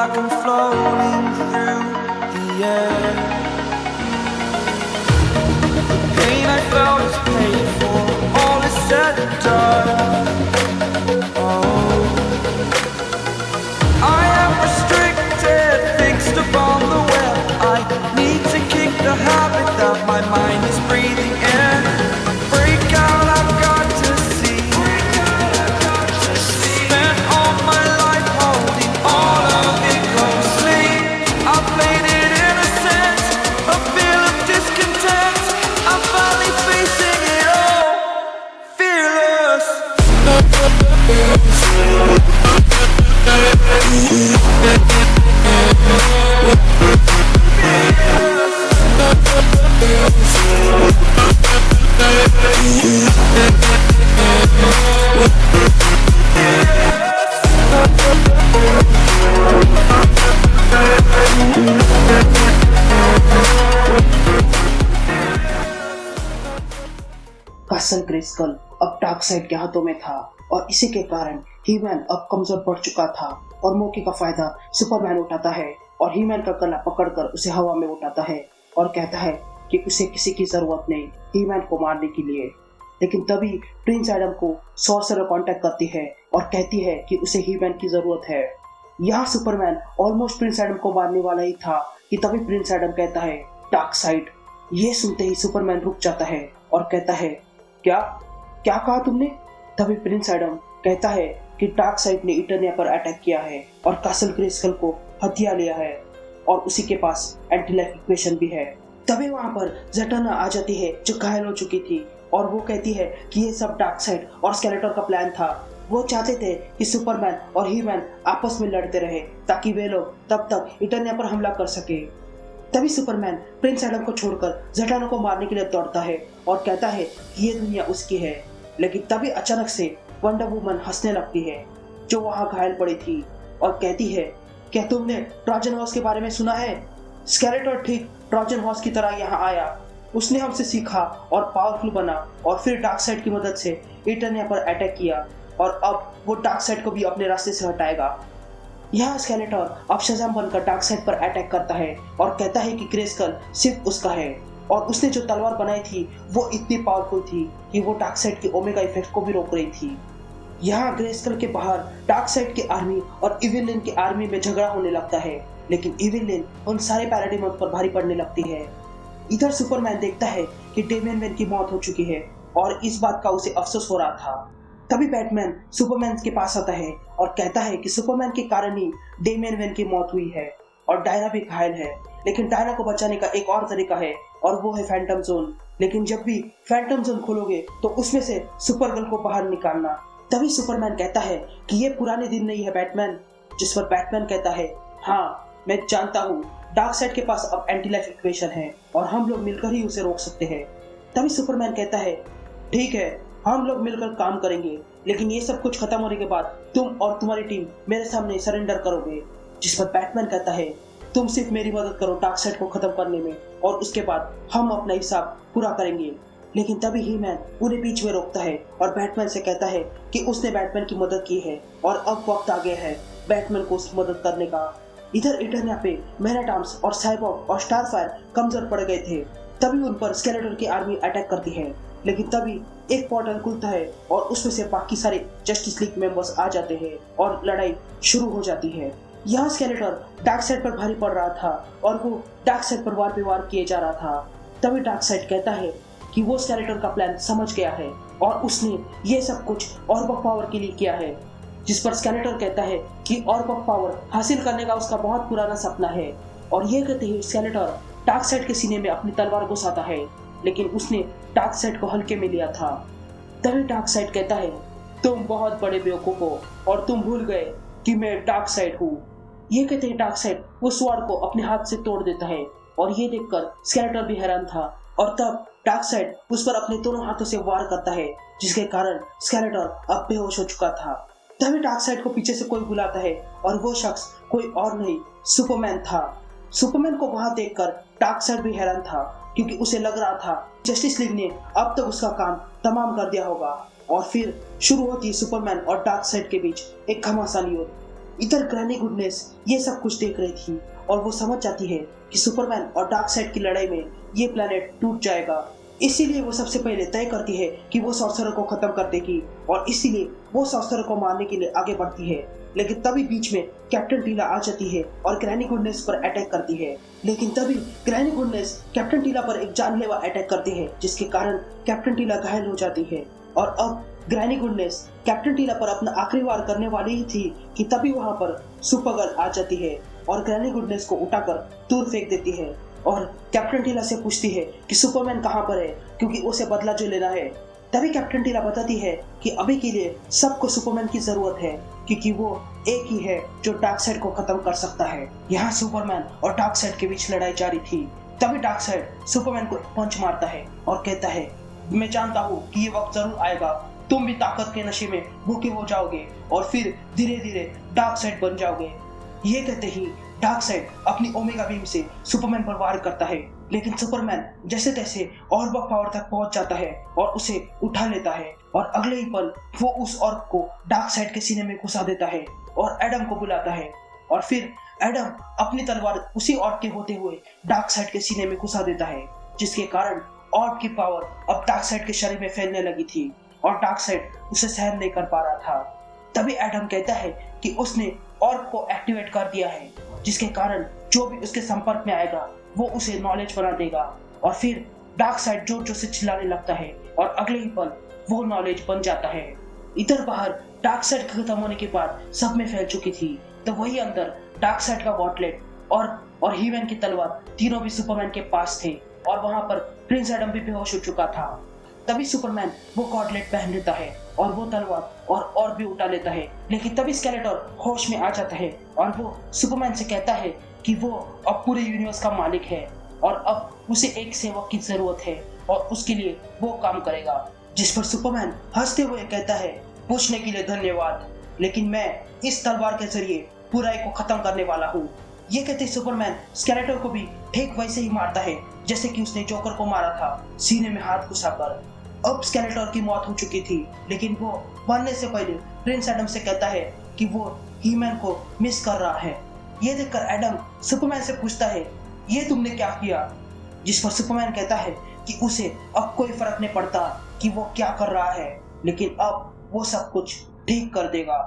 like I'm floating through the air. The pain I felt is paid for, all is said and done. Oh, I am restricted, fixed upon the web. I need to kick the habit that my mind is breathing in. Break out, I've got to see. Spent all my life holding all of it closely. I played it innocent, a feel of discontent. I'm finally facing it all, fearless. Castle Grayskull अब darkside के हाथों में था और इसी के कारण He-Man अब कमजोर पड़ चुका था और मौके का फायदा सुपरमैन उठाता है और ही-मैन का गला पकड़कर उसे हवा में उठाता है और कहता है कि उसे किसी की जरूरत नहीं ही-मैन को मारने के लिए। लेकिन तभी प्रिंस एडम को सॉर्सरर कांटेक्ट करती है और कहती है कि उसे ही-मैन की जरूरत है। यहाँ सुपरमैन ऑलमोस्ट प्रिंस एडम को मारने वाला ही था कि तभी प्रिंस एडम कहता है डार्कसाइड। ये सुनते ही सुपरमैन रुक जाता है और कहता है क्या क्या कहा तुमने? तभी प्रिंस एडम कहता है कि डार्कसाइड ने इटर्निया पर अटैक किया है और कासल ग्रेस्कल को हत्या लिया है और उसी के पास एंटी लाइफ इक्वेशन भी है। तभी वहां पर ज़ेटाना आ जाती है जो घायल हो चुकी थी और वो कहती है कि ये सब डार्कसाइड और स्केलेटर का प्लान था। वो चाहते थे कि सुपरमैन और ही-मैन आपस में लड़ते रहे ताकि वे लोग तब तक इटर्निया पर हमला कर सके। तभी सुपरमैन प्रिंस एडम को छोड़कर ज़ेटाना को मारने के लिए दौड़ता है और कहता है कि ये दुनिया उसकी है। लेकिन तभी अचानक से वंडर वुमन हंसने लगती है जो वहां घायल पड़ी थी और कहती है क्या तुमने ट्रोजन हॉर्स के बारे में सुना है? स्केलेटर ठीक ट्रोजन हॉर्स की तरह यहाँ आया, उसने हमसे सीखा और पावरफुल बना और फिर डार्कसाइड की मदद से इटर्निया पर अटैक किया और अब वो डार्कसाइड को भी अपने रास्ते से हटाएगा। यहाँ स्केलेटर अब शज़ाम बनकर डार्कसाइड पर अटैक करता है और कहता है कि ग्रेस्कल सिर्फ उसका है और उसने जो तलवार बनाई थी वो इतनी पावरफुल थी कि वो डार्कसाइड के ओमेगा इफेक्ट को भी रोक रही थी। यहाँ ग्रेस्कल के बाहर डार्कसाइड की आर्मी और इविलिन की आर्मी में झगड़ा होने लगता है, लेकिन इविलिन उन सारे पैराडाइमों पर भारी पड़ने लगती है। इधर सुपरमैन देखता है कि डेमियन वेन की मौत हो चुकी है और इस बात का उसे अफसोस हो रहा था। तभी बैटमैन सुपरमैन के पास आता है और कहता है कि सुपरमैन के कारण ही डेमियन वेन की मौत हुई है और डायना भी घायल है, लेकिन डायना को बचाने का एक और तरीका है और वो है फैंटम जोन। लेकिन जब भी फैंटम जोन खोलोगे तो उसमें से सुपरगर्ल को बाहर निकालना। तभी सुपरमैन कहता है कि ये पुराने दिन नहीं है बैटमैन, जिस पर बैटमैन कहता है हाँ मैं जानता हूँ, डार्कसाइड के पास अब एंटी लाइफ इक्वेशन है और हम लोग मिलकर ही उसे रोक सकते हैं। तभी सुपरमैन कहता है ठीक है हम लोग मिलकर काम करेंगे, लेकिन ये सब कुछ खत्म होने के बाद तुम और तुम्हारी टीम मेरे सामने सरेंडर करोगे। जिस पर बैटमैन कहता है तुम सिर्फ मेरी मदद करो डार्कसाइड को खत्म करने में और उसके बाद हम अपना हिसाब पूरा करेंगे। लेकिन तभी ही-मैन उन्हें बीच में रोकता है और बैटमैन से कहता है कि उसने बैटमैन की मदद की है और अब वक्त आ गया है बैटमैन को उसकी मदद करने का। इधर इटर्निया पे मैन एट आर्म्स और साइबॉर्ग और स्टारफायर कमजोर पड़ गए थे। तभी उन पर स्केलेटर की आर्मी अटैक करती है, लेकिन तभी एक पोर्टल खुलता है और उसमें से बाकी सारे जस्टिस लीग मेंबर्स आ जाते हैं और लड़ाई शुरू हो जाती है। यहाँ स्केलेटर डार्कसाइड पर भारी पड़ रहा था और वो डार्कसाइड पर वार पे वार किए जा रहा था। तभी डार्कसाइड कहता है कि वो स्केलेटर का प्लान समझ गया है और उसने ये सब कुछ ऑर्ब ऑफ पावर के लिए किया है। जिस पर स्केलेटर कहता है कि ऑर्ब ऑफ पावर हासिल करने का उसका बहुत पुराना सपना है और ये कहते ही स्केलेटर डार्कसाइड के सीने में अपनी तलवार घुसाता है, लेकिन उसने डार्कसाइड को हल्के में लिया था। तभी डार्कसाइड कहता है तुम बहुत बड़े बेवकूफ हो और तुम भूल गए कि मैं डार्कसाइड हूँ। ये कहते ही डार्कसाइड वो स्वॉर्ड को अपने हाथ से तोड़ देता है और ये देखकर स्केलेटर भी हैरान था और तब डार्कसाइड उस पर अपने दोनों हाथों से वार करता है, जिसके कारण स्केलेटर अब बेहोश हो चुका था। तभी डार्कसाइड को पीछे से कोई बुलाता है और वो शख्स कोई और नहीं सुपरमैन था। सुपरमैन को वहां देखकर डार्कसाइड भी हैरान था क्योंकि उसे लग रहा था जस्टिस लीग ने अब तक उसका काम तमाम कर दिया होगा। और फिर शुरू होती सुपरमैन और डार्कसाइड के बीच एक घमासान युद्ध। इधर ग्रैनी गुडनेस ये सब कुछ देख रही थी और वो समझ जाती है कि सुपरमैन और डार्कसाइड की लड़ाई में ये प्लेनेट टूट जाएगा। इसीलिए वो सबसे पहले तय करती है कि वो सॉर्सरर को खत्म कर देगी और इसीलिए वो सॉर्सरर को मारने के लिए आगे बढ़ती है। लेकिन तभी बीच में कैप्टन टीला आ जाती है और ग्रैनी गुडनेस पर अटैक करती है। लेकिन तभी ग्रैनी गुडनेस कैप्टन टीला पर एक जानलेवा अटैक करती है, जिसके कारण कैप्टन टीला घायल हो जाती है। और अब ग्रैनी गुडनेस कैप्टन टीला पर अपना आखिरी वार करने वाली ही थी कि तभी वहां पर सुपरगर्ल आ जाती है और ग्रैनी गुडनेस को उठाकर दूर फेंक देती है और कैप्टन टीला से पूछती है कि सुपरमैन कहाँ पर है, क्योंकि उसे बदला जो लेना है। तभी कैप्टन टीला बताती है कि अभी के लिए सबको सुपरमैन की जरूरत है, क्योंकि वो एक ही है जो डार्कसाइड को खत्म कर सकता है। यहाँ सुपरमैन और डार्कसाइड के बीच लड़ाई जारी थी। तभी डार्कसाइड सुपरमैन को पंच मारता है और कहता है, मैं जानता हूँ कि ये वक्त जरूर आएगा, तुम भी ताकत के नशे में भूखे हो जाओगे और फिर धीरे धीरे डार्कसाइड बन जाओगे। ये कहते ही डार्कसाइड अपनी ओमेगा बीम से सुपरमैन पर वार करता है, लेकिन सुपरमैन जैसे तैसे ऑर्ब ऑफ पावर तक पहुंच जाता है और उसे उठा लेता है और अगले ही पल वो उस ऑर्ब को डार्कसाइड के सीने में घुसा देता है और एडम को बुलाता है और फिर एडम अपनी तलवार उसी ऑर्ब के होते हुए डार्कसाइड के सीने में घुसा देता है, जिसके कारण ऑर्ब की पावर अब डार्कसाइड के शरीर में फैलने लगी थी और डार्कसाइड उसे सहन नहीं कर पा रहा था। तभी एडम कहता है कि उसने ऑर्ब को एक्टिवेट कर दिया है, जिसके कारण जो भी उसके संपर्क में आएगा वो उसे नॉलेज बना देगा और फिर डार्कसाइड जोर जोर से चिल्लाने लगता है और अगले ही पल वो नॉलेज बन जाता है। इधर बाहर डार्कसाइड खत्म होने के बाद सब में फैल चुकी थी, तो वही अंदर डार्कसाइड का गॉटलेट और हीमैन की तलवार तीनों भी सुपरमैन के पास थे और वहां पर प्रिंस एडम भी बेहोश हो चुका था। तभी सुपरमैन वो गॉटलेट पहन लेता है और वो तलवार और भी उठा लेता है, लेकिन तभी स्केलेटोर होश में आ जाता है और वो सुपरमैन से कहता है कि वो अब पूरे यूनिवर्स का मालिक है और अब उसे एक सेवक की जरूरत है और उसके लिए वो काम करेगा। जिस पर सुपरमैन हंसते हुए कहता है, पूछने के लिए धन्यवाद, लेकिन मैं इस तलवार के जरिए बुराई को खत्म करने वाला हूँ। ये कहते सुपरमैन स्केलेटोर को भी ठीक वैसे ही मारता है जैसे कि उसने जोकर को मारा था, सीने में हाथ घुसाकर। अब स्केलेटोर की मौत हो चुकी थी, लेकिन वो मरने से पहले प्रिंस एडम से कहता है कि वो हीमैन को मिस कर रहा है। ये देखकर एडम सुपरमैन से पूछता है, ये तुमने क्या किया? जिस पर सुपरमैन कहता है कि उसे अब कोई फर्क नहीं पड़ता कि वो क्या कर रहा है, लेकिन अब वो सब कुछ ठीक कर देगा।